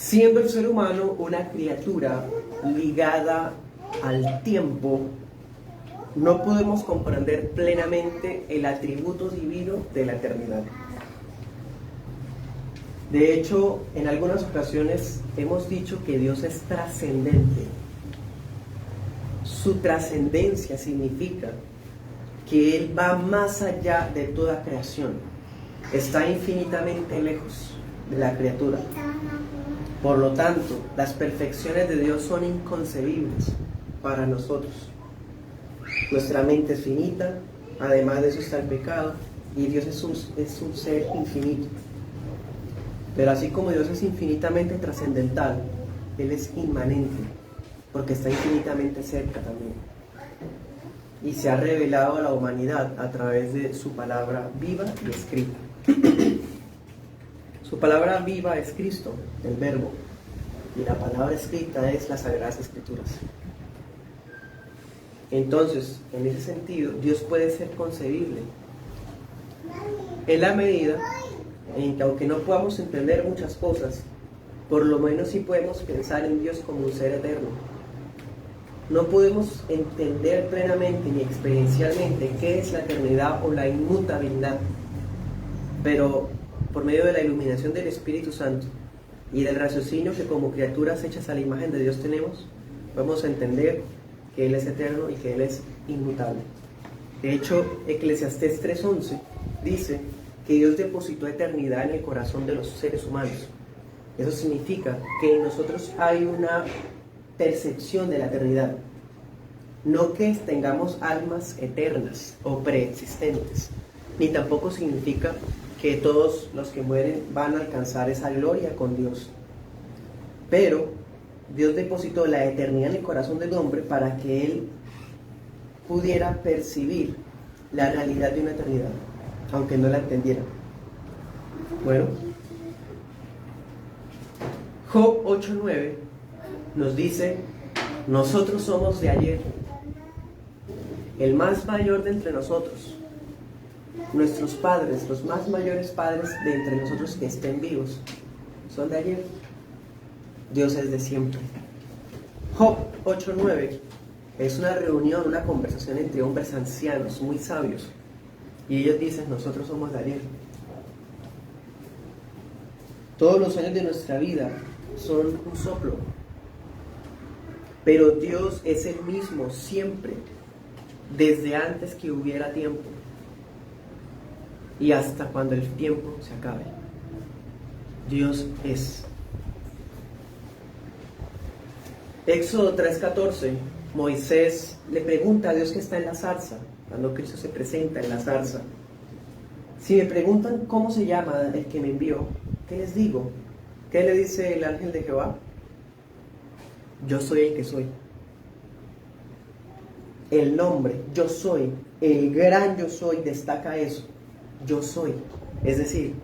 Siendo el ser humano una criatura ligada al tiempo, no podemos comprender plenamente el atributo divino de la eternidad. De hecho, en algunas ocasiones hemos dicho que Dios es trascendente. Su trascendencia significa que Él va más allá de toda creación. Está infinitamente lejos de la criatura. Por lo tanto, las perfecciones de Dios son inconcebibles para nosotros. Nuestra mente es finita, además de eso está el pecado, y Dios es un ser infinito. Pero así como Dios es infinitamente trascendental, Él es inmanente, porque está infinitamente cerca también. Y se ha revelado a la humanidad a través de su palabra viva y escrita. Su palabra viva es Cristo, el Verbo, y la palabra escrita es las Sagradas Escrituras. Entonces, en ese sentido, Dios puede ser concebible en la medida en que, aunque no podamos entender muchas cosas, por lo menos sí podemos pensar en Dios como un ser eterno. No podemos entender plenamente ni experiencialmente qué es la eternidad o la inmutabilidad, pero por medio de la iluminación del Espíritu Santo y del raciocinio que como criaturas hechas a la imagen de Dios tenemos, podemos entender que Él es eterno y que Él es inmutable. De hecho, Eclesiastés 3:11 dice que Dios depositó eternidad en el corazón de los seres humanos. Eso significa que en nosotros hay una percepción de la eternidad. No que tengamos almas eternas o preexistentes, ni tampoco significa que todos los que mueren van a alcanzar esa gloria con Dios. Pero Dios depositó la eternidad en el corazón del hombre para que él pudiera percibir la realidad de una eternidad, aunque no la entendiera. Bueno, Job 8:9 nos dice: nosotros somos de ayer, el más mayor de entre nosotros, nuestros padres, los más mayores padres de entre nosotros que estén vivos, son de ayer. Dios es de siempre. Job 8:9 es una reunión, una conversación entre hombres ancianos, muy sabios, y ellos dicen: nosotros somos de ayer. Todos los años de nuestra vida son un soplo, pero Dios es el mismo siempre, desde antes que hubiera tiempo y hasta cuando el tiempo se acabe. Dios es. Éxodo 3:14, Moisés le pregunta a Dios que está en la zarza, cuando Cristo se presenta en la zarza: si me preguntan cómo se llama el que me envió, ¿qué les digo? ¿Qué le dice el ángel de Jehová? Yo soy el que soy. El nombre, yo soy, el gran yo soy, destaca eso. Yo soy. Es decir,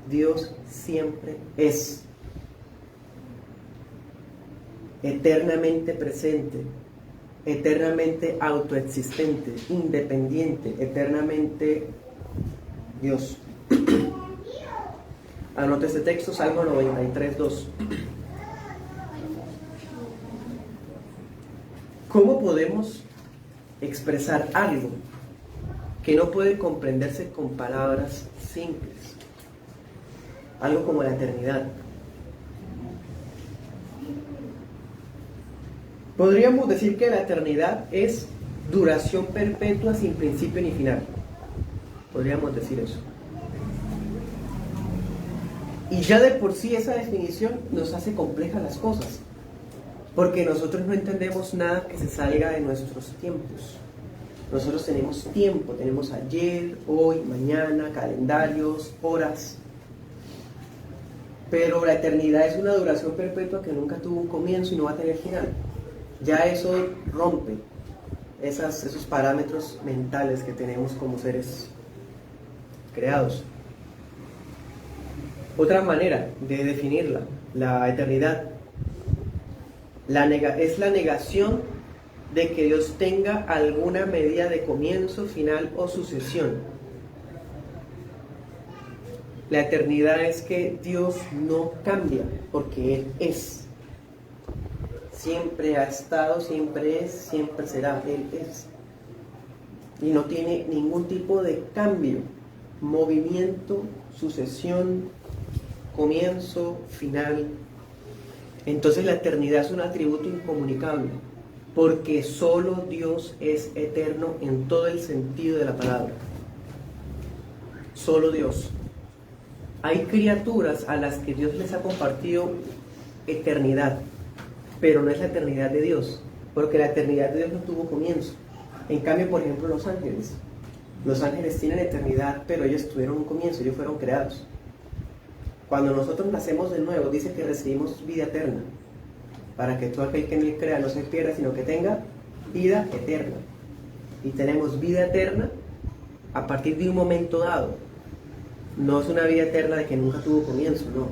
Dios siempre es. Eternamente presente, eternamente autoexistente, independiente, eternamente Dios. Anote este texto, Salmo 93:2. ¿Cómo podemos expresar algo que no puede comprenderse con palabras simples? Algo como la eternidad. Podríamos decir que la eternidad es duración perpetua sin principio ni final. Podríamos decir eso. Y ya de por sí esa definición nos hace complejas las cosas, porque nosotros no entendemos nada que se salga de nuestros tiempos. Nosotros tenemos tiempo, tenemos ayer, hoy, mañana, calendarios, horas. Pero la eternidad es una duración perpetua que nunca tuvo un comienzo y no va a tener final. Ya eso rompe esos parámetros mentales que tenemos como seres creados. Otra manera de definirla, la eternidad, es la negación de que Dios tenga alguna medida de comienzo, final o sucesión. La eternidad es que Dios no cambia, porque Él es. Siempre ha estado, siempre es, siempre será. Él es. Y no tiene ningún tipo de cambio, movimiento, sucesión, comienzo, final. Entonces la eternidad es un atributo incomunicable, porque solo Dios es eterno en todo el sentido de la palabra. Solo Dios. Hay criaturas a las que Dios les ha compartido eternidad, pero no es la eternidad de Dios, porque la eternidad de Dios no tuvo comienzo. En cambio, por ejemplo, los ángeles. Los ángeles tienen eternidad, pero ellos tuvieron un comienzo, ellos fueron creados. Cuando nosotros nacemos de nuevo, dice que recibimos vida eterna, para que todo aquel que en él crea no se pierda, sino que tenga vida eterna. Y tenemos vida eterna a partir de un momento dado. No es una vida eterna de que nunca tuvo comienzo, no.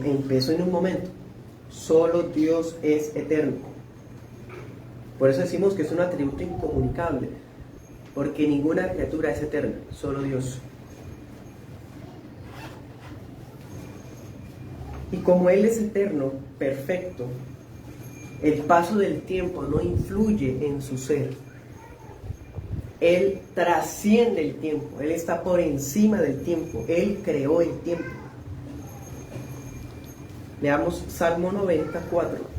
Empezó en un momento. Solo Dios es eterno. Por eso decimos que es un atributo incomunicable, porque ninguna criatura es eterna, solo Dios. Y como Él es eterno, perfecto, el paso del tiempo no influye en su ser. Él trasciende el tiempo, Él está por encima del tiempo, Él creó el tiempo. Leamos Salmo 94.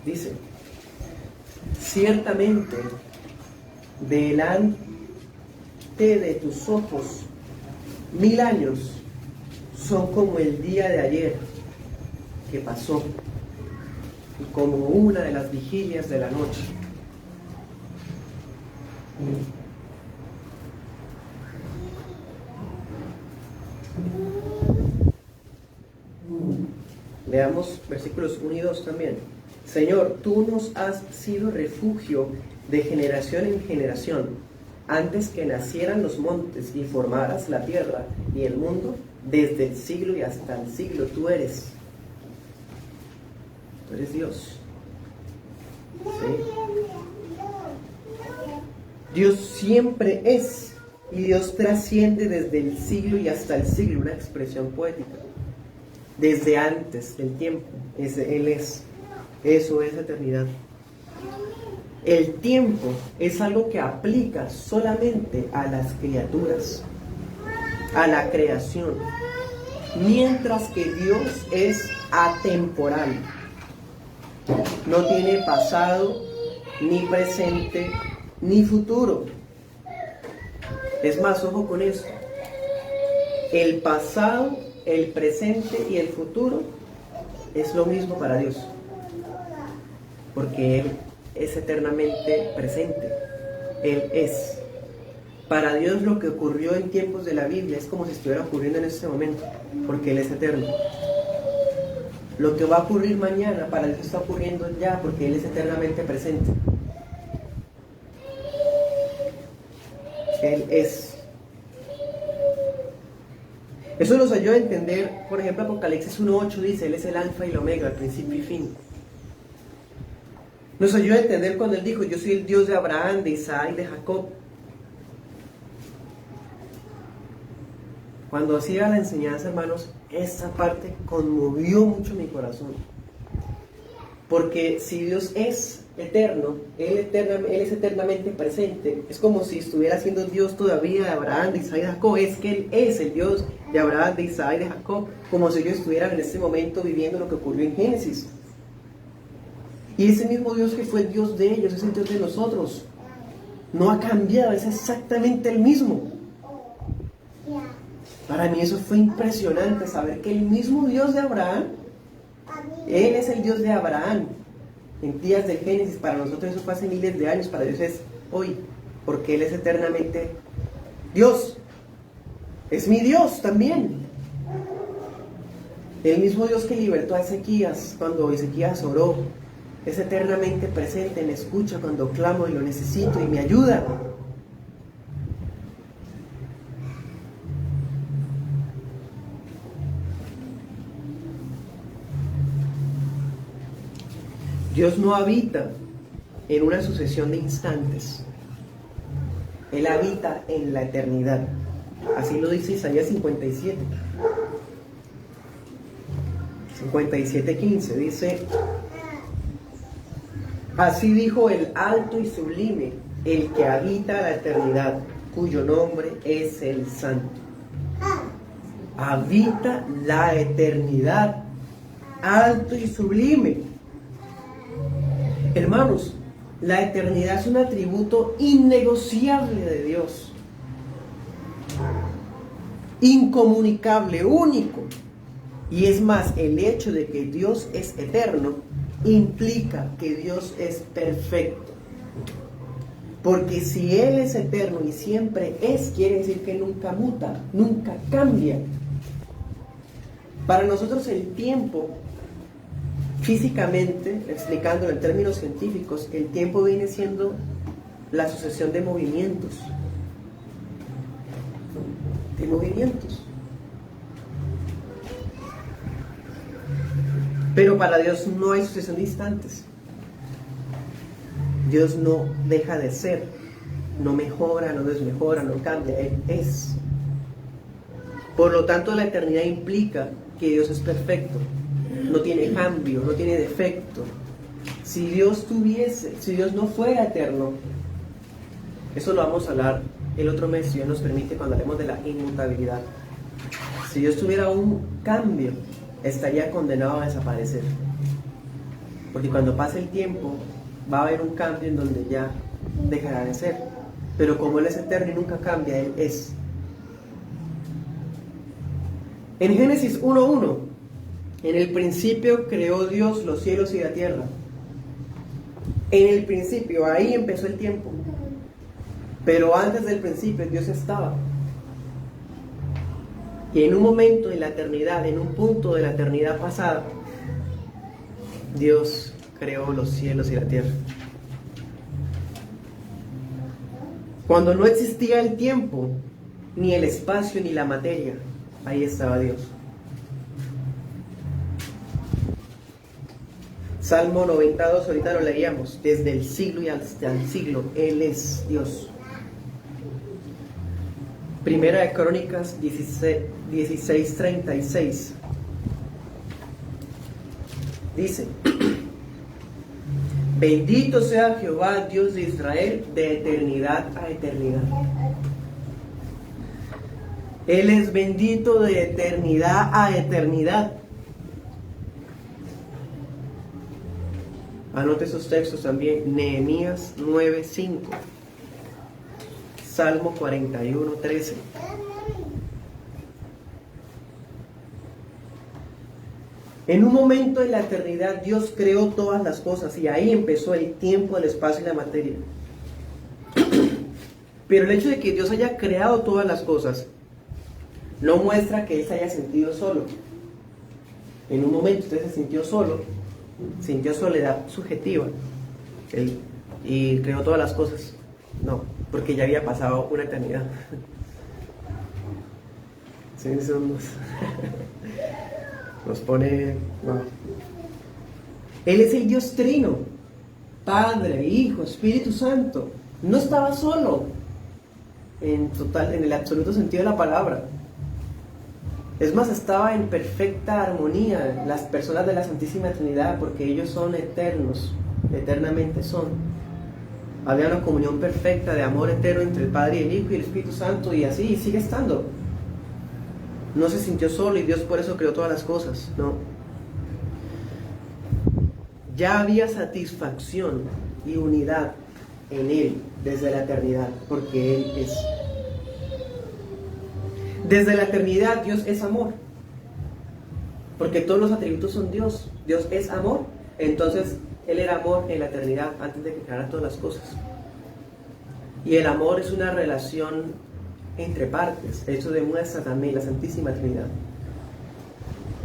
Dice: ciertamente delante de tus ojos 1000 años son como el día de ayer que pasó, y como una de las vigilias de la noche. Leamos versículos 1 y 2 también. Señor, tú nos has sido refugio de generación en generación. Antes que nacieran los montes y formaras la tierra y el mundo, desde el siglo y hasta el siglo, tú eres. Tú eres Dios. ¿Sí? Dios siempre es, y Dios trasciende desde el siglo y hasta el siglo, una expresión poética. Desde antes del tiempo, Él es. Eso es eternidad. El tiempo es algo que aplica solamente a las criaturas, a la creación, mientras que Dios es atemporal. No tiene pasado, ni presente, ni futuro. Es más, ojo con eso. El pasado, el presente y el futuro es lo mismo para Dios, porque Él es eternamente presente. Él es. Para Dios lo que ocurrió en tiempos de la Biblia es como si estuviera ocurriendo en este momento, porque Él es eterno. Lo que va a ocurrir mañana para Dios está ocurriendo ya, porque Él es eternamente presente. Él es. Eso nos ayuda a entender, por ejemplo, Apocalipsis 1:8 dice: Él es el alfa y el omega, el principio y fin. Nos ayuda a entender cuando Él dijo: yo soy el Dios de Abraham, de Isaac y de Jacob. Cuando hacía la enseñanza, hermanos, esa parte conmovió mucho mi corazón. Porque si Dios es eterno, Él es eternamente presente, es como si estuviera siendo Dios todavía de Abraham, de Isaac y de Jacob. Es que Él es el Dios de Abraham, de Isaac y de Jacob, como si ellos estuvieran en este momento viviendo lo que ocurrió en Génesis. Y ese mismo Dios que fue el Dios de ellos es el Dios de nosotros. No ha cambiado, es exactamente el mismo. Para mí eso fue impresionante, saber que el mismo Dios de Abraham, Él es el Dios de Abraham. En días del Génesis, para nosotros eso fue hace miles de años, para Dios es hoy, porque Él es eternamente Dios. Es mi Dios también. El mismo Dios que libertó a Ezequías cuando Ezequías oró, es eternamente presente, me escucha cuando clamo y lo necesito y me ayuda. Dios no habita en una sucesión de instantes. Él habita en la eternidad. Así lo dice Isaías 57. 57:15 dice: así dijo el alto y sublime, el que habita la eternidad, cuyo nombre es el Santo. Habita la eternidad, alto y sublime. Hermanos, la eternidad es un atributo innegociable de Dios, incomunicable, único. Y es más, el hecho de que Dios es eterno implica que Dios es perfecto. Porque si Él es eterno y siempre es, quiere decir que nunca muta, nunca cambia. Para nosotros el tiempo, físicamente, explicándolo en términos científicos, el tiempo viene siendo la sucesión de movimientos. De movimientos. Pero para Dios no hay sucesión de instantes. Dios no deja de ser, no mejora, no desmejora, no cambia, Él es. Por lo tanto, la eternidad implica que Dios es perfecto, no tiene cambio, no tiene defecto. Si Dios no fuera eterno, eso lo vamos a hablar el otro mes, si Dios nos permite, cuando hablemos de la inmutabilidad. Si Dios tuviera un cambio, estaría condenado a desaparecer. Porque cuando pase el tiempo, va a haber un cambio en donde ya dejará de ser. Pero como Él es eterno y nunca cambia, Él es. En Génesis 1:1, en el principio creó Dios los cielos y la tierra. En el principio, ahí empezó el tiempo. Pero antes del principio Dios estaba. Y en un momento de la eternidad, en un punto de la eternidad pasada, Dios creó los cielos y la tierra. Cuando no existía el tiempo, ni el espacio, ni la materia, ahí estaba Dios. Salmo 92, ahorita lo leíamos, desde el siglo y hasta el siglo, Él es Dios. Primera de Crónicas 16:36 dice: bendito sea Jehová, Dios de Israel, de eternidad a eternidad. Él es bendito de eternidad a eternidad. Anote esos textos también. Nehemías 9:5. Salmo 41:13. En un momento de la eternidad Dios creó todas las cosas y ahí empezó el tiempo, el espacio y la materia. Pero el hecho de que Dios haya creado todas las cosas no muestra que Él se haya sentido solo. En un momento usted se sintió solo, sintió soledad subjetiva y creó todas las cosas. No, porque ya había pasado una eternidad. Sí, eso nos pone... Wow. Él es el Dios Trino, Padre, Hijo, Espíritu Santo. No estaba solo, en el absoluto sentido de la palabra. Es más, estaba en perfecta armonía las personas de la Santísima Trinidad, porque ellos son eternos, eternamente son. Había una comunión perfecta de amor eterno entre el Padre y el Hijo y el Espíritu Santo, y así y sigue estando. No se sintió solo y Dios por eso creó todas las cosas, no. Ya había satisfacción y unidad en Él desde la eternidad, porque Él es. Desde la eternidad Dios es amor, porque todos los atributos son Dios. Dios es amor, entonces Él era amor en la eternidad antes de que creara todas las cosas. Y el amor es una relación entre partes. Eso demuestra también la Santísima Trinidad.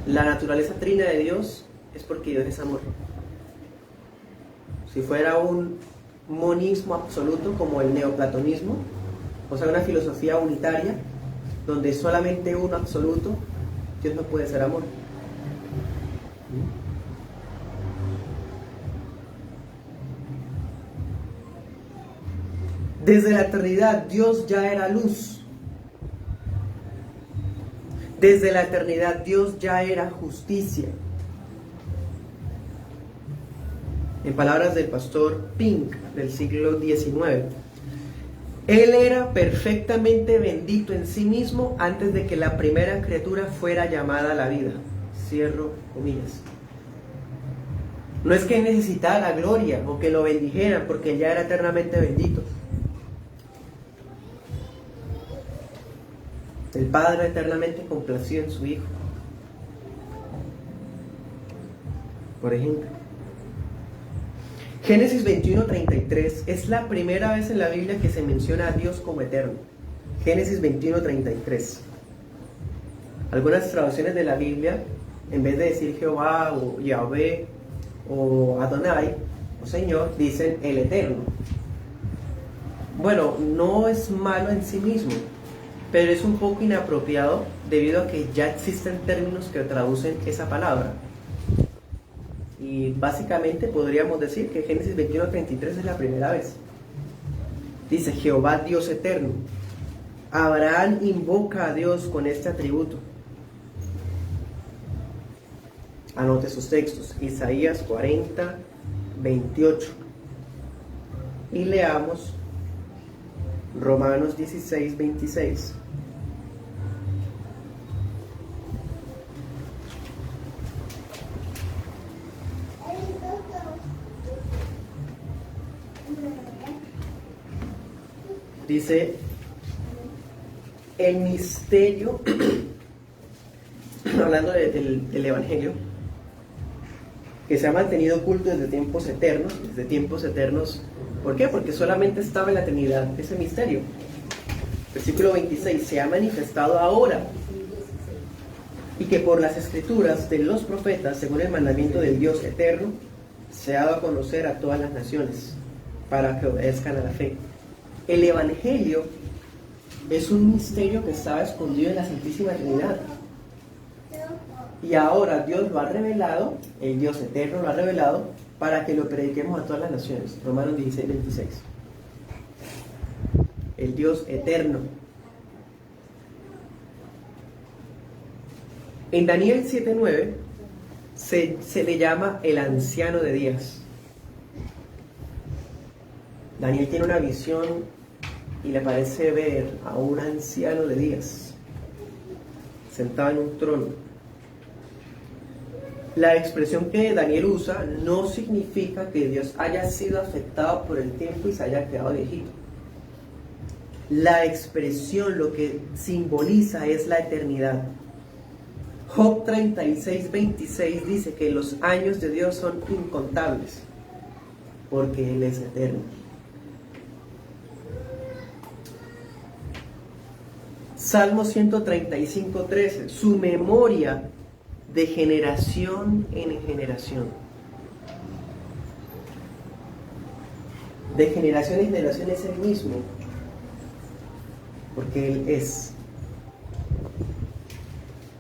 La naturaleza trina de Dios es porque Dios es amor. Si fuera un monismo absoluto como el neoplatonismo, o sea, una filosofía unitaria donde solamente uno absoluto, Dios no puede ser amor. Desde la eternidad Dios ya era luz. Desde la eternidad Dios ya era justicia. En palabras del pastor Pink del siglo XIX, Él era perfectamente bendito en sí mismo antes de que la primera criatura fuera llamada a la vida. Cierro comillas. No es que necesitara la gloria o que lo bendijeran, porque Él ya era eternamente bendito. El Padre eternamente complacido en su Hijo. Por ejemplo, Génesis 21:33 es la primera vez en la Biblia que se menciona a Dios como eterno. Génesis 21:33. Algunas traducciones de la Biblia, en vez de decir Jehová o Yahvé o Adonai o Señor, dicen el eterno. Bueno, no es malo en sí mismo, pero es un poco inapropiado debido a que ya existen términos que traducen esa palabra. Y básicamente podríamos decir que Génesis 21:33 es la primera vez. Dice Jehová Dios eterno. Abraham invoca a Dios con este atributo. Anote sus textos. Isaías 40:28. Y leamos Romanos 16:26. Dice, el misterio, hablando del Evangelio, que se ha mantenido oculto desde tiempos eternos. ¿Por qué? Porque solamente estaba en la eternidad ese misterio. Versículo 26, se ha manifestado ahora, y que por las escrituras de los profetas, según el mandamiento del Dios eterno, se ha dado a conocer a todas las naciones, para que obedezcan a la fe. El Evangelio es un misterio que estaba escondido en la Santísima Trinidad. Y ahora Dios lo ha revelado, el Dios eterno lo ha revelado, para que lo prediquemos a todas las naciones. Romanos 16:26. El Dios eterno. En Daniel 7:9 se le llama el anciano de días. Daniel tiene una visión y le parece ver a un anciano de días sentado en un trono. La expresión que Daniel usa no significa que Dios haya sido afectado por el tiempo y se haya quedado viejito. La expresión lo que simboliza es la eternidad. Job 36:26 dice que los años de Dios son incontables, porque Él es eterno. Salmo 135:13, su memoria de generación en generación. De generación en generación es el mismo, porque Él es.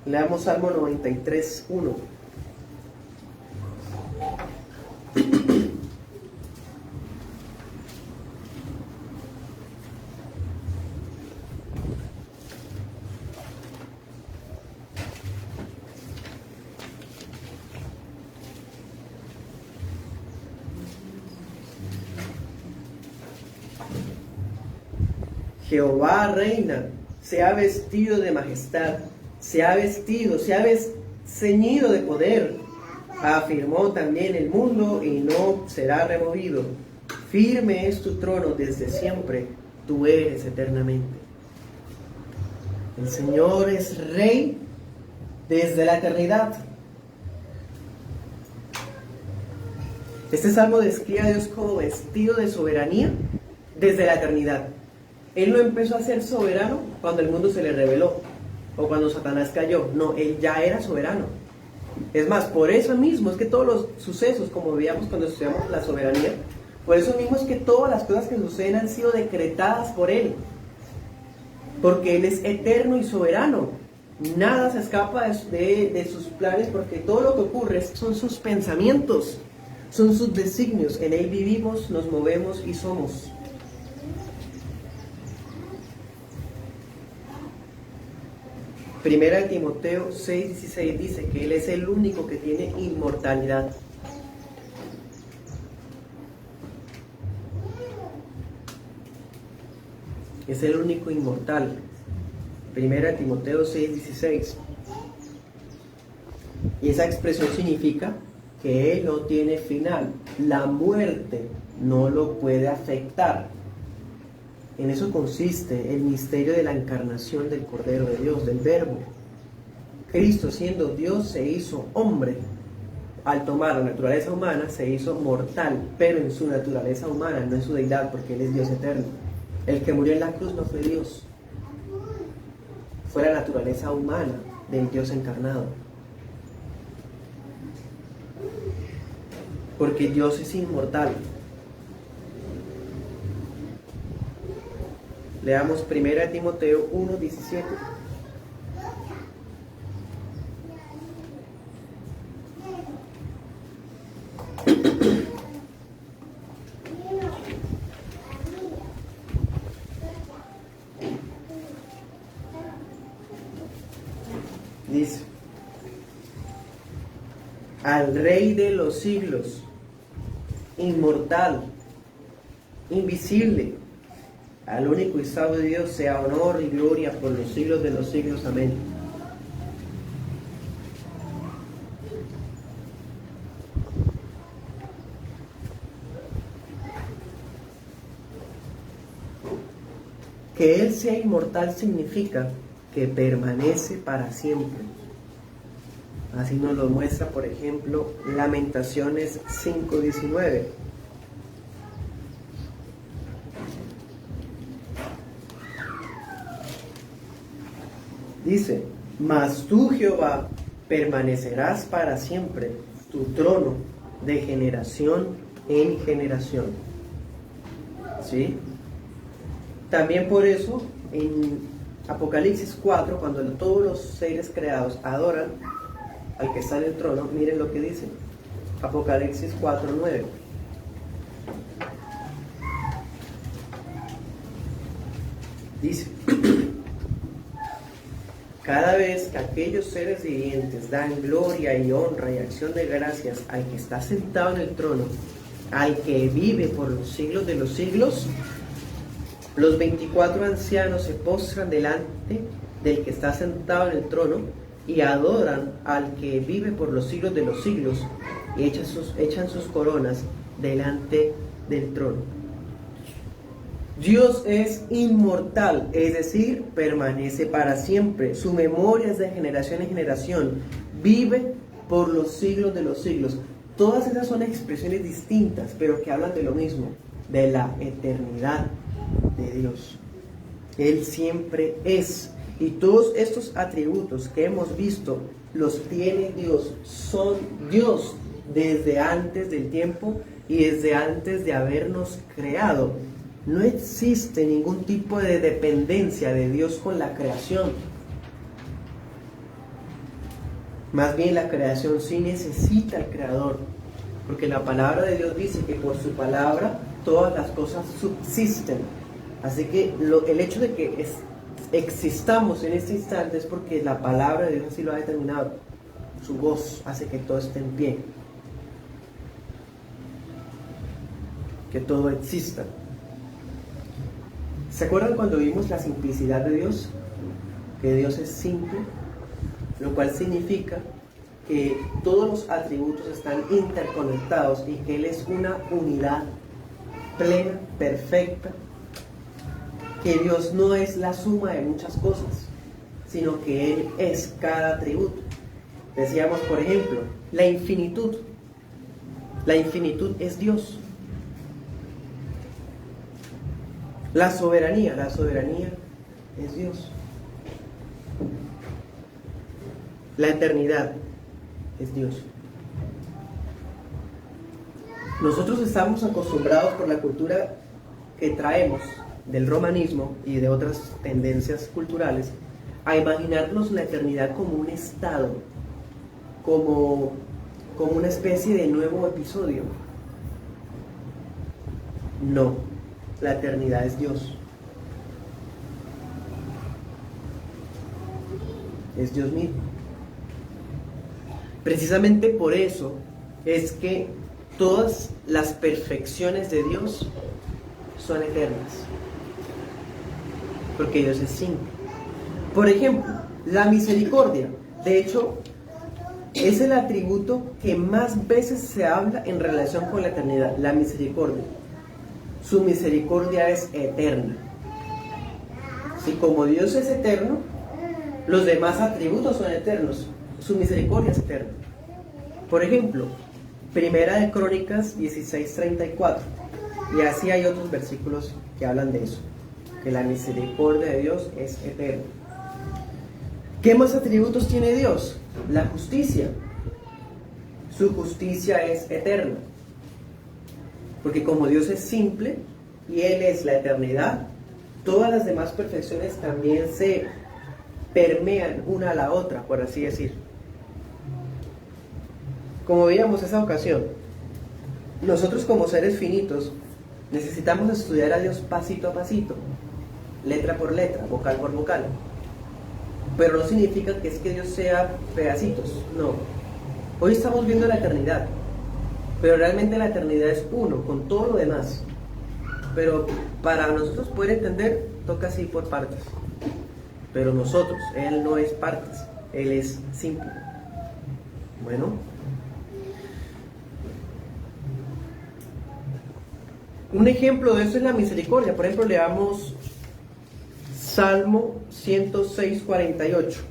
Leamos Salmo 93:1. Jehová reina, se ha vestido de majestad, se ha ceñido de poder. Afirmó también el mundo y no será removido. Firme es tu trono desde siempre, tú eres eternamente. El Señor es Rey desde la eternidad. Este salmo describe a Dios como vestido de soberanía desde la eternidad. Él no empezó a ser soberano cuando el mundo se le reveló o cuando Satanás cayó. No, Él ya era soberano. Es más, por eso mismo es que todos los sucesos, como veíamos cuando estudiamos la soberanía, por eso mismo es que todas las cosas que suceden han sido decretadas por Él. Porque Él es eterno y soberano. Nada se escapa de sus planes, porque todo lo que ocurre son sus pensamientos, son sus designios. En Él vivimos, nos movemos y somos. Primera de Timoteo 6:16 dice que Él es el único que tiene inmortalidad. Es el único inmortal. Primera de Timoteo 6:16. Y esa expresión significa que Él no tiene final. La muerte no lo puede afectar. En eso consiste el misterio de la encarnación del Cordero de Dios, del Verbo. Cristo, siendo Dios, se hizo hombre. Al tomar la naturaleza humana, se hizo mortal, pero en su naturaleza humana, no en su deidad, porque Él es Dios eterno. El que murió en la cruz no fue Dios, fue la naturaleza humana del Dios encarnado. Porque Dios es inmortal. Leamos 1 Timoteo 1:17. Dice: al Rey de los siglos, inmortal, invisible, al único y sabio Dios, sea honor y gloria por los siglos de los siglos. Amén. Que Él sea inmortal significa que permanece para siempre. Así nos lo muestra, por ejemplo, Lamentaciones 5:19. Dice: mas tú, Jehová, permanecerás para siempre, tu trono de generación en generación. ¿Sí? También por eso, en Apocalipsis 4, cuando todos los seres creados adoran al que está en el trono, miren lo que dice. Apocalipsis 4:9. Dice: cada vez que aquellos seres vivientes dan gloria y honra y acción de gracias al que está sentado en el trono, al que vive por los siglos de los siglos, los 24 ancianos se postran delante del que está sentado en el trono y adoran al que vive por los siglos de los siglos y echan sus coronas delante del trono. Dios es inmortal, es decir, permanece para siempre. Su memoria es de generación en generación. Vive por los siglos de los siglos. Todas esas son expresiones distintas, pero que hablan de lo mismo, de la eternidad de Dios. Él siempre es. Y todos estos atributos que hemos visto los tiene Dios. Son Dios desde antes del tiempo y desde antes de habernos creado. No existe ningún tipo de dependencia de Dios con la creación. Más bien la creación sí necesita al Creador, porque la palabra de Dios dice que por su palabra todas las cosas subsisten. Así que el hecho de que existamos en este instante es porque la palabra de Dios así lo ha determinado. Su voz hace que todo esté en pie, que todo exista. ¿Se acuerdan cuando vimos la simplicidad de Dios? Que Dios es simple, lo cual significa que todos los atributos están interconectados y que Él es una unidad plena, perfecta, que Dios no es la suma de muchas cosas, sino que Él es cada atributo. Decíamos, por ejemplo, la infinitud. La infinitud es Dios. La soberanía es Dios. La eternidad es Dios. Nosotros estamos acostumbrados por la cultura que traemos del romanismo y de otras tendencias culturales a imaginarnos la eternidad como un estado, como una especie de nuevo episodio. No. La eternidad es Dios. es Dios mismo. Precisamente por eso es que todas las perfecciones de Dios son eternas, porque Dios es simple. Por ejemplo, la misericordia, de hecho, es el atributo que más veces se habla en relación con la eternidad, la misericordia. Su misericordia es eterna. Si como Dios es eterno, los demás atributos son eternos, su misericordia es eterna. Por ejemplo, Primera de Crónicas 16:34, y así hay otros versículos que hablan de eso, que la misericordia de Dios es eterna. ¿Qué más atributos tiene Dios? La justicia. Su justicia es eterna, porque como Dios es simple y Él es la eternidad, todas las demás perfecciones también se permean una a la otra, por así decir. Como veíamos esa ocasión, nosotros como seres finitos necesitamos estudiar a Dios pasito a pasito, letra por letra, vocal por vocal. Pero no significa que es que Dios sea pedacitos, no. Hoy estamos viendo la eternidad, pero realmente la eternidad es uno, con todo lo demás. Pero para nosotros poder entender, toca así por partes. Pero nosotros, Él no es partes, Él es simple. Bueno. Un ejemplo de eso es la misericordia. Por ejemplo, leamos Salmo 106:48.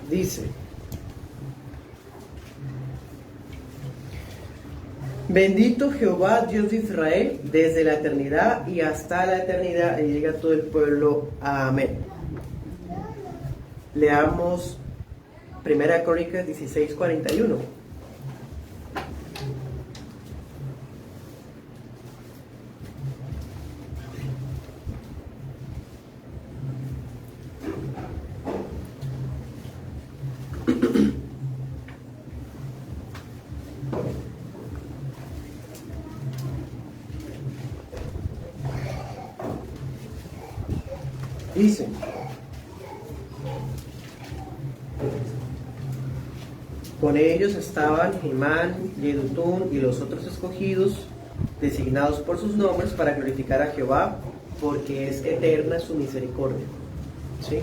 Dice: bendito Jehová, Dios de Israel, desde la eternidad y hasta la eternidad, y diga todo el pueblo, amén. Leamos Primera Crónicas 16:41. Dice: con ellos estaban Hemán, Yedutún y los otros escogidos, designados por sus nombres para glorificar a Jehová, porque es eterna su misericordia. ¿Sí?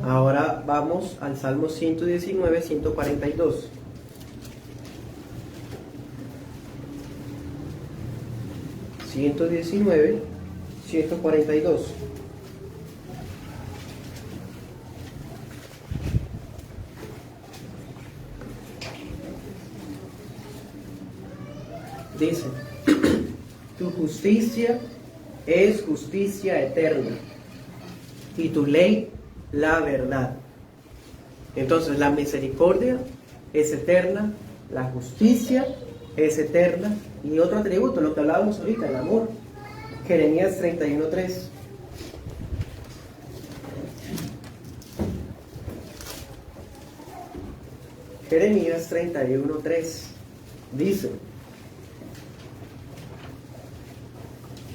Ahora vamos al Salmo 119:142. (119:142). Dice: tu justicia es justicia eterna y tu ley la verdad. Entonces la misericordia es eterna, la justicia es eterna, y otro atributo, lo que hablábamos ahorita, el amor. Jeremías 31:3. Jeremías 31:3 dice: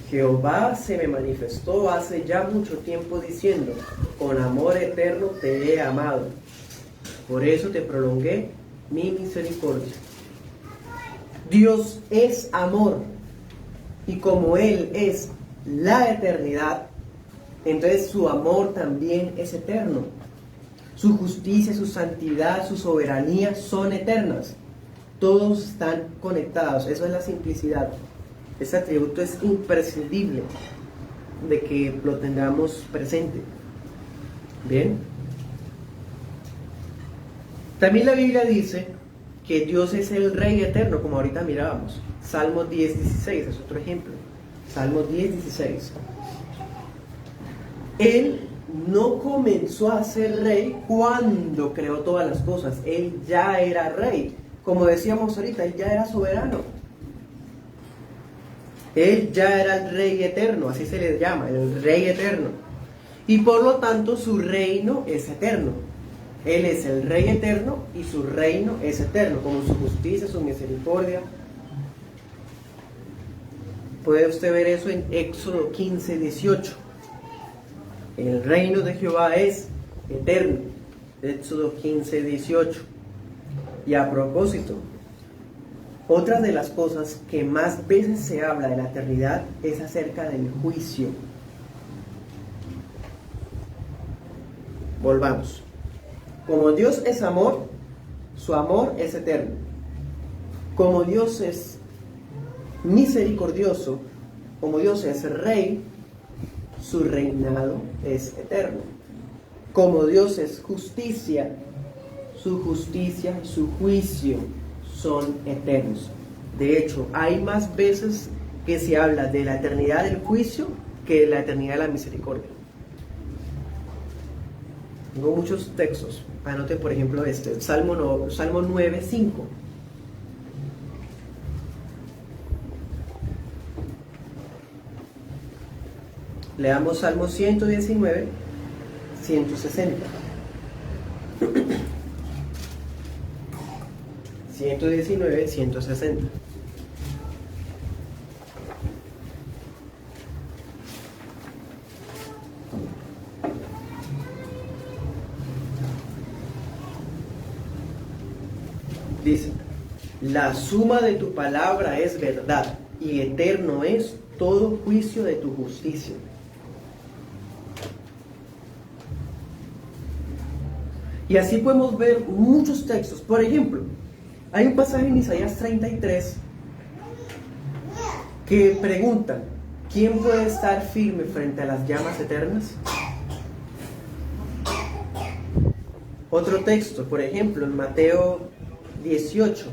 Jehová se me manifestó hace ya mucho tiempo diciendo, con amor eterno te he amado, por eso te prolongué mi misericordia. Dios es amor, y como Él es la eternidad, entonces su amor también es eterno. Su justicia, su santidad, su soberanía son eternas. Todos están conectados, eso es la simplicidad. Ese atributo es imprescindible de que lo tengamos presente. Bien. También la Biblia dice que Dios es el Rey eterno, como ahorita mirábamos. Salmo 10:16 es otro ejemplo. Salmos 10, 16. Él no comenzó a ser rey cuando creó todas las cosas. Él ya era rey. Como decíamos ahorita, él ya era soberano. Él ya era el rey eterno, así se le llama, el rey eterno. Y por lo tanto su reino es eterno. Él es el rey eterno y su reino es eterno, como su justicia, su misericordia. Puede usted ver eso en Éxodo 15, 18. El reino de Jehová es eterno. Éxodo 15, 18. Y a propósito, otra de las cosas que más veces se habla de la eternidad es acerca del juicio. Volvamos. Como Dios es amor, su amor es eterno. Como Dios es misericordioso, como Dios es rey, su reinado es eterno. Como Dios es justicia, su justicia y su juicio son eternos. De hecho, hay más veces que se habla de la eternidad del juicio que de la eternidad de la misericordia. Tengo muchos textos. Anote, por ejemplo, Salmo 9, 5. Leamos Salmo 119, 160. 119, 160. Dice: la suma de tu palabra es verdad, y eterno es todo juicio de tu justicia. Y así podemos ver muchos textos. Por ejemplo, hay un pasaje en Isaías 33 que pregunta: ¿quién puede estar firme frente a las llamas eternas? Otro texto, por ejemplo, en Mateo 18.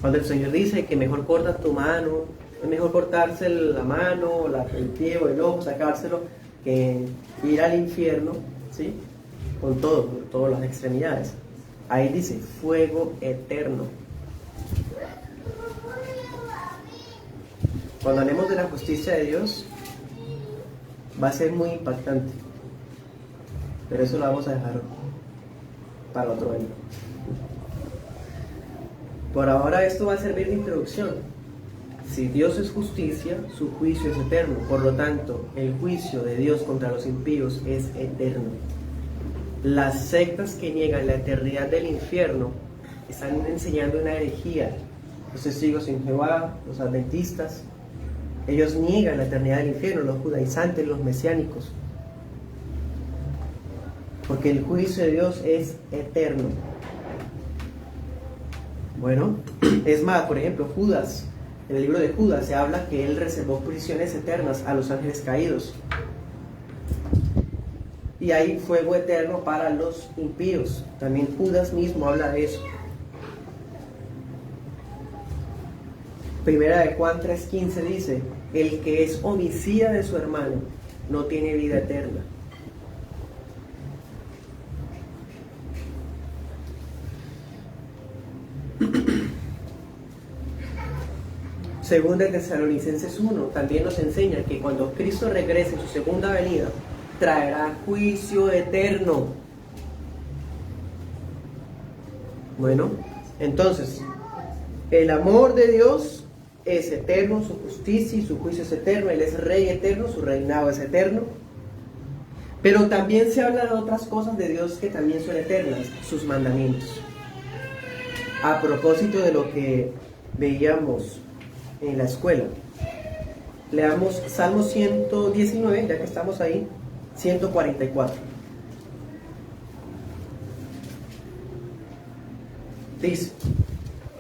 Cuando el Señor dice que mejor corta tu mano, es mejor cortarse la mano, el pie o el ojo, sacárselo, que ir al infierno, ¿sí? Con todas las extremidades. Ahí dice fuego eterno. Cuando hablemos de la justicia de Dios, va a ser muy impactante. Pero eso lo vamos a dejar para otro año. Por ahora esto va a servir de introducción. Si Dios es justicia, su juicio es eterno. Por lo tanto, el juicio de Dios contra los impíos es eterno. Las sectas que niegan la eternidad del infierno están enseñando una herejía. Los testigos en Jehová, los adventistas, ellos niegan la eternidad del infierno, los judaizantes, los mesiánicos. Porque el juicio de Dios es eterno. Bueno, es más, por ejemplo, Judas, en el libro de Judas se habla que él reservó prisiones eternas a los ángeles caídos. Y hay fuego eterno para los impíos. También Judas mismo habla de eso. Primera de Juan 3:15 dice: el que es homicida de su hermano no tiene vida eterna. Segunda de Tesalonicenses 1 también nos enseña que cuando Cristo regrese en su segunda venida, traerá juicio eterno. Bueno, entonces, el amor de Dios es eterno, su justicia y su juicio es eterno. Él es rey eterno, su reinado es eterno. Pero también se habla de otras cosas de Dios que también son eternas, sus mandamientos. A propósito de lo que veíamos en la escuela, leamos Salmo 119, ya que estamos ahí, 144. Dice: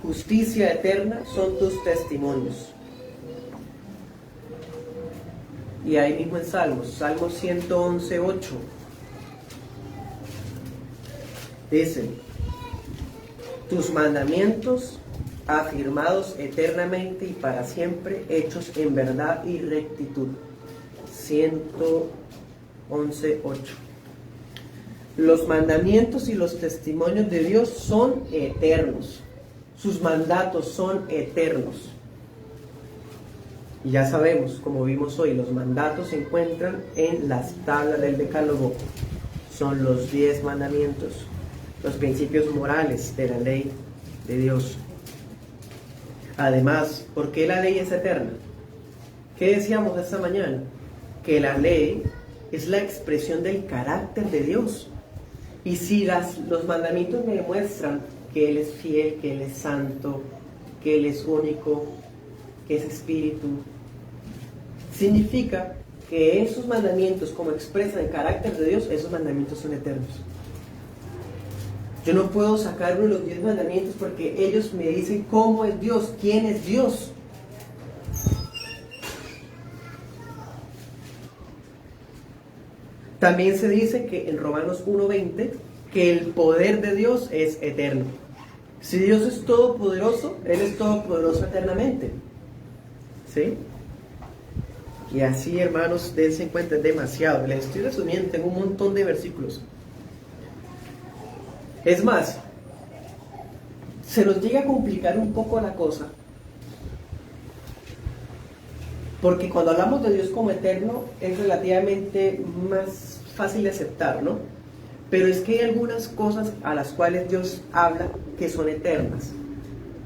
justicia eterna son tus testimonios. Y ahí mismo en Salmos, Salmo 111, 8, dice: tus mandamientos afirmados eternamente y para siempre, hechos en verdad y rectitud. 111:8. Los mandamientos y los testimonios de Dios son eternos. Sus mandatos son eternos. Y ya sabemos, como vimos hoy, los mandatos se encuentran en las tablas del Decálogo. Son los 10 mandamientos, los principios morales de la ley de Dios. Además, ¿por qué la ley es eterna? ¿Qué decíamos esta mañana? Que la ley es la expresión del carácter de Dios. Y si los mandamientos me demuestran que Él es fiel, que Él es santo, que Él es único, que es espíritu, significa que esos mandamientos, como expresan el carácter de Dios, esos mandamientos son eternos. Yo no puedo sacarme los 10 mandamientos porque ellos me dicen cómo es Dios, quién es Dios. También se dice que en Romanos 1:20 que el poder de Dios es eterno. Si Dios es todopoderoso, Él es todopoderoso eternamente. ¿Sí? Y así, hermanos, dense cuenta, es demasiado. Les estoy resumiendo, tengo un montón de versículos. Es más, se nos llega a complicar un poco la cosa, porque cuando hablamos de Dios como eterno es relativamente más fácil de aceptar, ¿no? Pero es que hay algunas cosas a las cuales Dios habla que son eternas,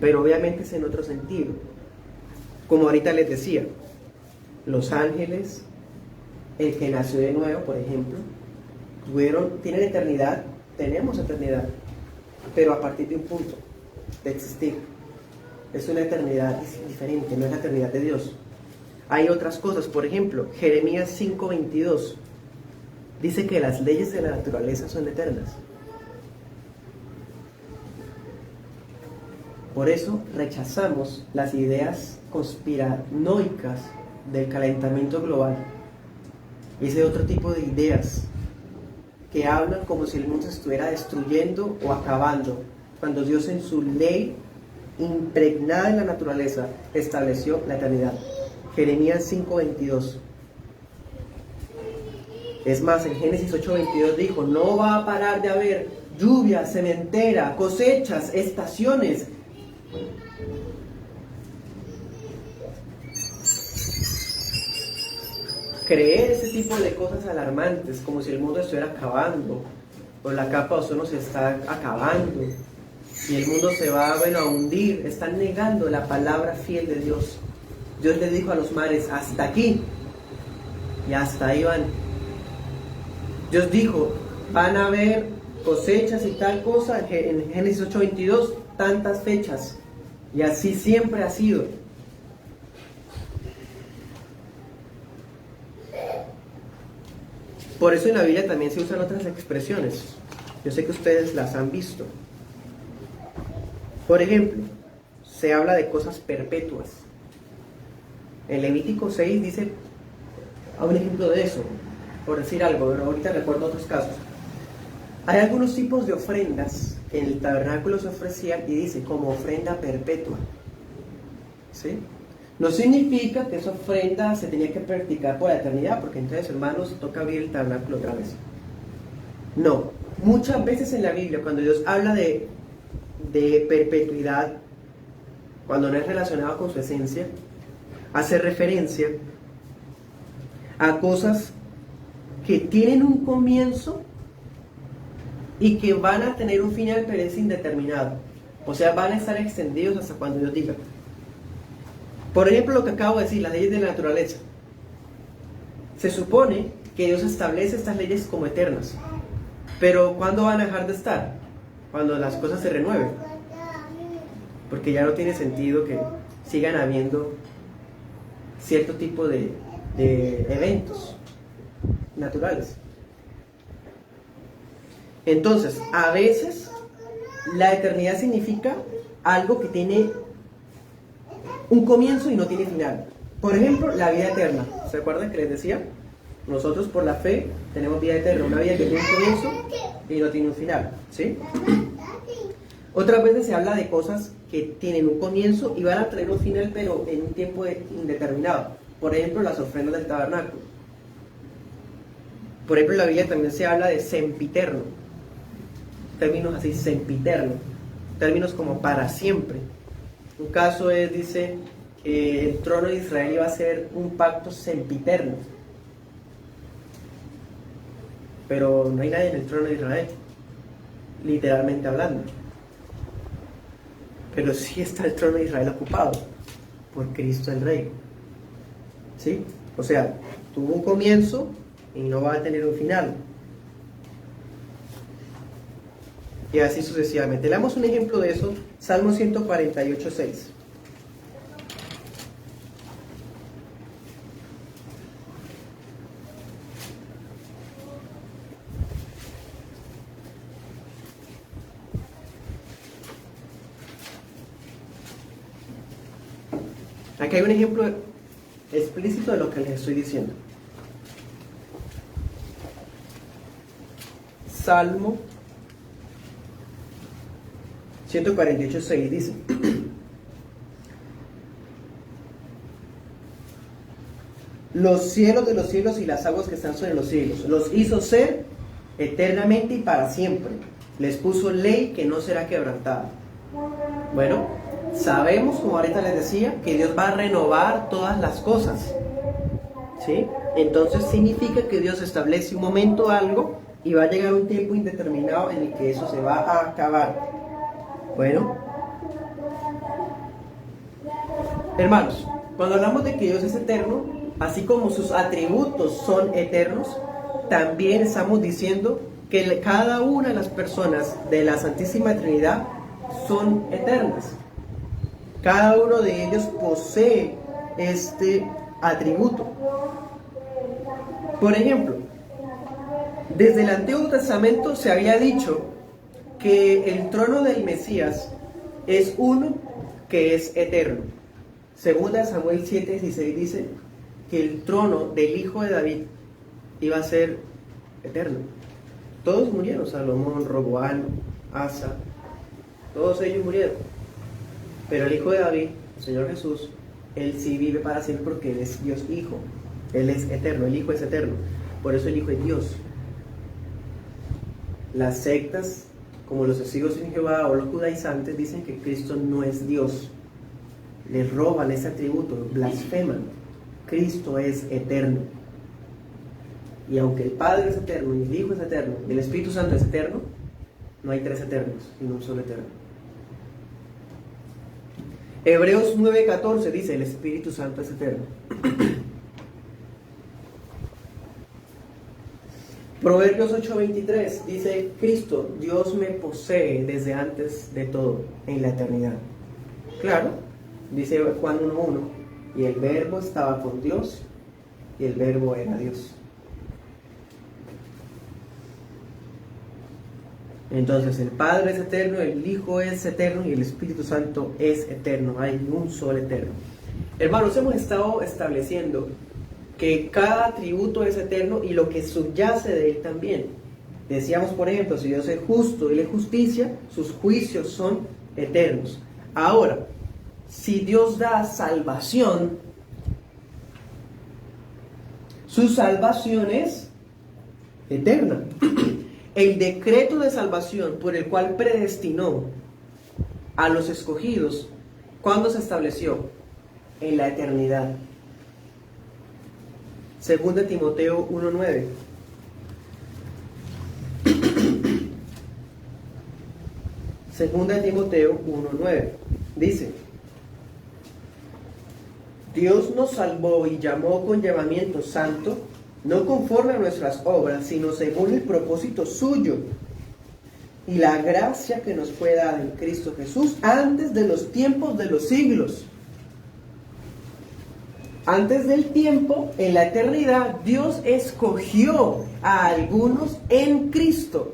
pero obviamente es en otro sentido. Como ahorita les decía, los ángeles, el que nació de nuevo, por ejemplo, tienen eternidad, tenemos eternidad, pero a partir de un punto de existir. Es una eternidad diferente, no es la eternidad de Dios. Hay otras cosas, por ejemplo, Jeremías 5:22 dice que las leyes de la naturaleza son eternas. Por eso rechazamos las ideas conspiranoicas del calentamiento global. Ese otro tipo de ideas que hablan como si el mundo se estuviera destruyendo o acabando, cuando Dios en su ley impregnada en la naturaleza estableció la eternidad. Jeremías 5:22. Es más, en Génesis 8:22 dijo, no va a parar de haber lluvia, sementera, cosechas, estaciones. Creer ese tipo de cosas alarmantes, como si el mundo estuviera acabando, o la capa de ozono se está acabando, y el mundo se va, a hundir, están negando la palabra fiel de Dios. Dios le dijo a los mares, hasta aquí, y hasta ahí van. Dios dijo, van a haber cosechas y tal cosa, en Génesis 8:22, tantas fechas, y así siempre ha sido. Por eso en la Biblia también se usan otras expresiones. Yo sé que ustedes las han visto. Por ejemplo, se habla de cosas perpetuas. En Levítico 6 dice, a un ejemplo de eso, por decir algo, pero ahorita recuerdo otros casos. Hay algunos tipos de ofrendas que en el tabernáculo se ofrecían y dice, como ofrenda perpetua. ¿Sí? No significa que esa ofrenda se tenía que practicar por la eternidad, porque entonces, hermanos, toca abrir el tabernáculo otra vez. No, muchas veces en la Biblia, cuando Dios habla de perpetuidad, cuando no es relacionado con su esencia, hace referencia a cosas que tienen un comienzo y que van a tener un final, pero es indeterminado. O sea, van a estar extendidos hasta cuando Dios diga. Por ejemplo, lo que acabo de decir, las leyes de la naturaleza. Se supone que Dios establece estas leyes como eternas. Pero ¿cuándo van a dejar de estar? Cuando las cosas se renueven. Porque ya no tiene sentido que sigan habiendo cierto tipo de eventos naturales. Entonces, a veces la eternidad significa algo que tiene un comienzo y no tiene final. Por ejemplo, la vida eterna. ¿Se acuerdan que les decía? Nosotros por la fe tenemos vida eterna, una vida que tiene un comienzo y no tiene un final, ¿sí? Otras veces se habla de cosas que tienen un comienzo y van a tener un final, pero en un tiempo indeterminado. Por ejemplo, las ofrendas del tabernáculo. Por ejemplo, en la Biblia también se habla de sempiterno. Términos así, sempiterno. Términos como para siempre. Un caso es, dice, que el trono de Israel iba a ser un pacto sempiterno. Pero no hay nadie en el trono de Israel, literalmente hablando. Pero sí está el trono de Israel ocupado por Cristo el Rey. ¿Sí? O sea, tuvo un comienzo y no va a tener un final. Y así sucesivamente. Leamos un ejemplo de eso, Salmo 148:6. Aquí hay un ejemplo explícito de lo que les estoy diciendo. Salmo 148:6 dice: los cielos de los cielos y las aguas que están sobre los cielos los hizo ser eternamente y para siempre. Les puso ley que no será quebrantada. Bueno, sabemos, como ahorita les decía, que Dios va a renovar todas las cosas, ¿sí? Entonces significa que Dios establece un momento algo y va a llegar un tiempo indeterminado en el que eso se va a acabar. Bueno, hermanos, cuando hablamos de que Dios es eterno, así como sus atributos son eternos, también estamos diciendo que cada una de las personas de la Santísima Trinidad son eternas. Cada uno de ellos posee este atributo. Por ejemplo, desde el Antiguo Testamento se había dicho que el trono del Mesías es uno que es eterno. Segunda Samuel 7:16 dice que el trono del hijo de David iba a ser eterno. Todos murieron: Salomón, Roboam, Asa, todos ellos murieron. Pero el hijo de David, el Señor Jesús, Él sí vive para siempre porque Él es Dios Hijo. Él es eterno, el Hijo es eterno. Por eso el Hijo es Dios. Las sectas, como los testigos de Jehová o los judaizantes, dicen que Cristo no es Dios. Le roban ese atributo, blasfeman. Cristo es eterno. Y aunque el Padre es eterno, y el Hijo es eterno, y el Espíritu Santo es eterno, no hay tres eternos, sino un solo eterno. Hebreos 9:14 dice: el Espíritu Santo es eterno. Proverbios 8:23 dice: Cristo, Dios me posee desde antes de todo, en la eternidad. Claro, dice Juan 1:1, y el Verbo estaba con Dios, y el Verbo era Dios. Entonces el Padre es eterno, el Hijo es eterno y el Espíritu Santo es eterno. Hay un solo eterno. Hermanos, hemos estado estableciendo que cada atributo es eterno y lo que subyace de él también. Decíamos, por ejemplo, si Dios es justo y Él es justicia, sus juicios son eternos. Ahora, si Dios da salvación, su salvación es eterna. El decreto de salvación por el cual predestinó a los escogidos, ¿cuándo se estableció? En la eternidad. Segunda Timoteo 1:9. Segunda Timoteo 1:9 dice: Dios nos salvó y llamó con llamamiento santo, no conforme a nuestras obras, sino según el propósito suyo y la gracia que nos fue dada en Cristo Jesús antes de los tiempos de los siglos. Antes del tiempo, en la eternidad, Dios escogió a algunos en Cristo.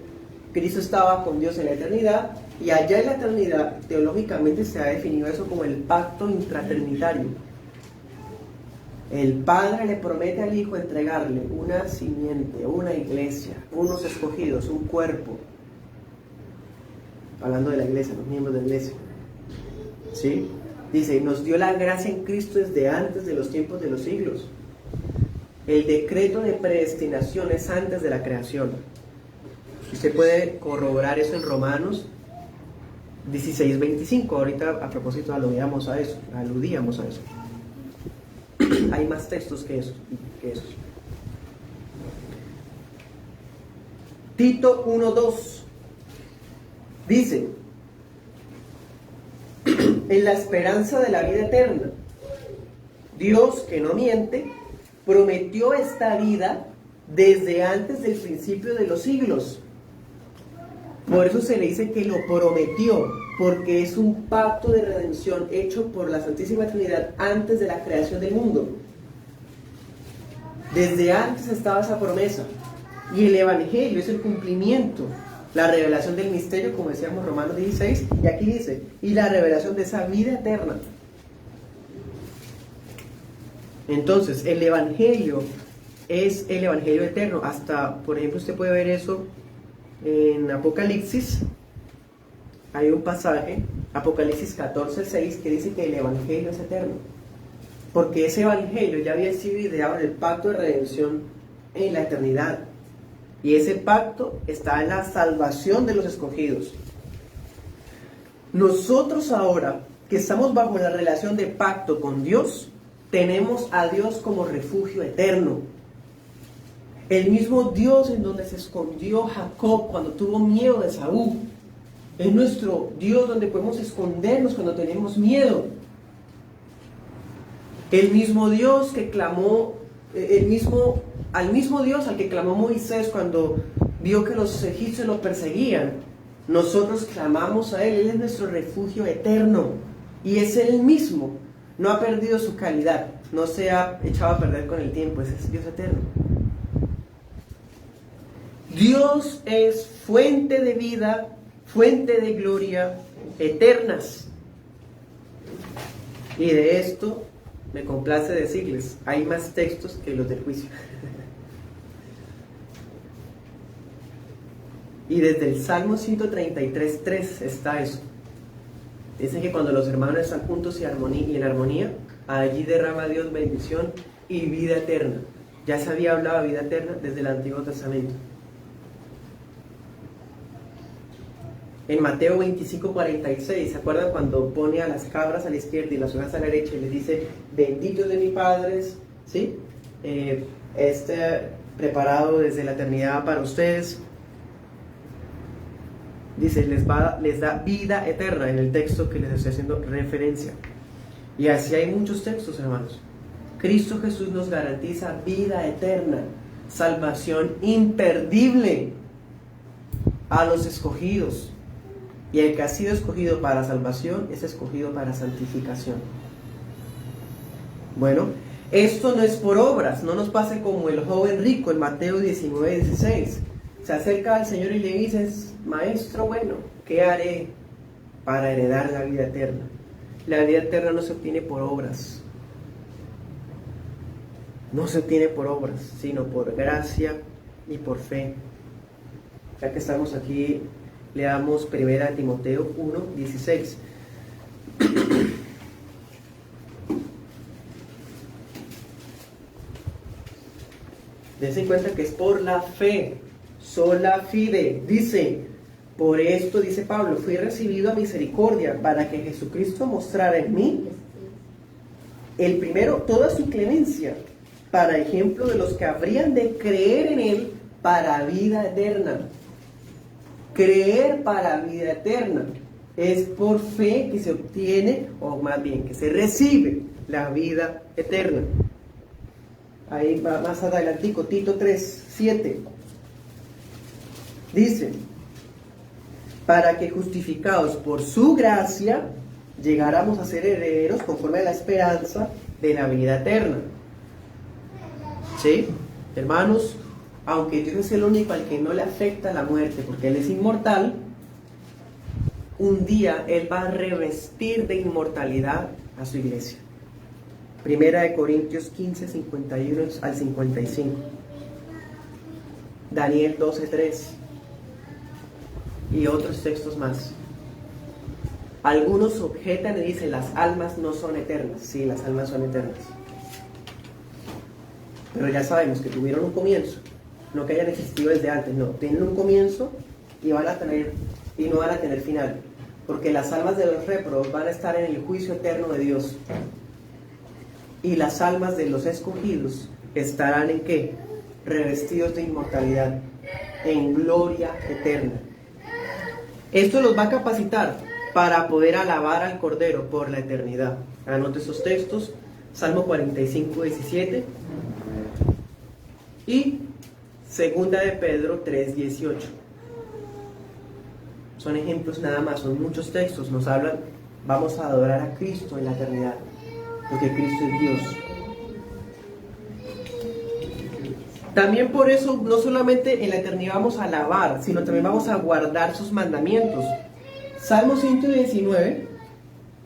Cristo estaba con Dios en la eternidad, y allá en la eternidad, teológicamente se ha definido eso como el pacto intratrinitario. El Padre le promete al Hijo entregarle una simiente, una iglesia, unos escogidos, un cuerpo, hablando de la iglesia, los miembros de la iglesia. ¿Sí? Dice, nos dio la gracia en Cristo desde antes de los tiempos de los siglos. El decreto de predestinación es antes de la creación. Usted puede corroborar eso en Romanos 16:25. Ahorita a propósito aludíamos a eso. Hay más textos que esos. Tito 1:2 dice, en la esperanza de la vida eterna, Dios, que no miente, prometió esta vida desde antes del principio de los siglos. Por eso se le dice que lo prometió, porque es un pacto de redención hecho por la Santísima Trinidad antes de la creación del mundo. Desde antes estaba esa promesa. Y el Evangelio es el cumplimiento, la revelación del misterio, como decíamos Romanos 16, y aquí dice, y la revelación de esa vida eterna. Entonces, el Evangelio es el Evangelio eterno. Hasta, por ejemplo, usted puede ver eso en Apocalipsis. Hay un pasaje, Apocalipsis 14:6, que dice que el Evangelio es eterno. Porque ese Evangelio ya había sido ideado en el pacto de redención en la eternidad. Y ese pacto está en la salvación de los escogidos. Nosotros ahora, que estamos bajo la relación de pacto con Dios, tenemos a Dios como refugio eterno. El mismo Dios en donde se escondió Jacob cuando tuvo miedo de Esaú. Es nuestro Dios donde podemos escondernos cuando tenemos miedo. El mismo Dios que clamó, al mismo Dios al que clamó Moisés cuando vio que los egipcios lo perseguían. Nosotros clamamos a Él. Él es nuestro refugio eterno. Y es Él mismo. No ha perdido su calidad. No se ha echado a perder con el tiempo. Ese es Dios eterno. Dios es fuente de vida, fuente de gloria eternas. Y de esto me complace decirles, hay más textos que los del juicio. Y desde el Salmo 133:3 está eso. Dicen que cuando los hermanos están juntos y en armonía, allí derrama Dios bendición y vida eterna. Ya se había hablado de vida eterna desde el Antiguo Testamento. En Mateo 25:46, ¿se acuerdan cuando pone a las cabras a la izquierda y las ovejas a la derecha y les dice, benditos de mis padres, ¿sí? Preparado desde la eternidad para ustedes? Dice, les da vida eterna en el texto que les estoy haciendo referencia. Y así hay muchos textos, hermanos. Cristo Jesús nos garantiza vida eterna, salvación imperdible a los escogidos. Y el que ha sido escogido para salvación es escogido para santificación. Bueno, esto no es por obras, no nos pase como el joven rico en Mateo 19:16. Se acerca al Señor y le dice, Maestro bueno, ¿qué haré para heredar la vida eterna? La vida eterna no se obtiene por obras. No se obtiene por obras, sino por gracia y por fe. Ya que estamos aquí, leamos 1 Timoteo 1:16. Dense cuenta que es por la fe, sola fide. Dice, por esto, dice Pablo, fui recibido a misericordia para que Jesucristo mostrara en mí, el primero, toda su clemencia, para ejemplo de los que habrían de creer en Él para vida eterna. Creer para vida eterna es por fe que se obtiene, o más bien que se recibe la vida eterna. Ahí va más adelantico, Tito 3:7 dice, para que justificados por su gracia llegáramos a ser herederos conforme a la esperanza de la vida eterna. ¿Sí? Hermanos, aunque Dios es el único al que no le afecta la muerte porque Él es inmortal, un día Él va a revestir de inmortalidad a su iglesia. 1 Corintios 15, 51 al 55. Daniel 12:3 y otros textos más. Algunos objetan y dicen, las almas no son eternas. Sí, las almas son eternas. Pero ya sabemos que tuvieron un comienzo, no que hayan existido desde antes, no, tienen un comienzo y no van a tener final, porque las almas de los réprobos van a estar en el juicio eterno de Dios, y las almas de los escogidos estarán ¿en qué? Revestidos de inmortalidad, en gloria eterna. Esto los va a capacitar para poder alabar al Cordero por la eternidad. Anote esos textos, Salmo 45, 17 y Segunda de Pedro 3, 18. Son ejemplos nada más, son muchos textos, nos hablan, vamos a adorar a Cristo en la eternidad, porque Cristo es Dios. También por eso, no solamente en la eternidad vamos a alabar, sino también vamos a guardar sus mandamientos. Salmo 119,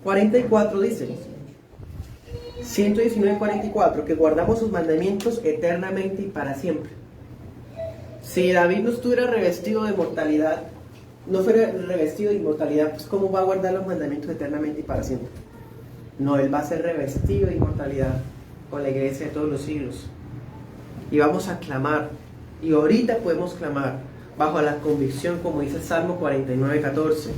44 dice, 119, 44, que guardamos sus mandamientos eternamente y para siempre. Si David no estuviera revestido de mortalidad, no fuera revestido de inmortalidad, pues ¿cómo va a guardar los mandamientos eternamente y para siempre? No, él va a ser revestido de inmortalidad con la iglesia de todos los siglos. Y vamos a clamar, y ahorita podemos clamar bajo la convicción, como dice el Salmo 49, 14.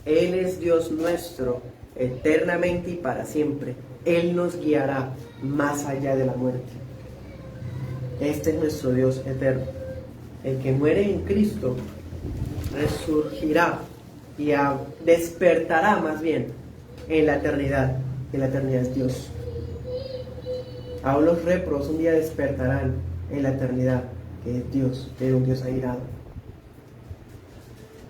Él es Dios nuestro, eternamente y para siempre. Él nos guiará más allá de la muerte. Este es nuestro Dios eterno. El que muere en Cristo resurgirá y despertará más bien en la eternidad. Y la eternidad es Dios. Aún los réprobos un día despertarán en la eternidad, que es Dios, que es un Dios airado.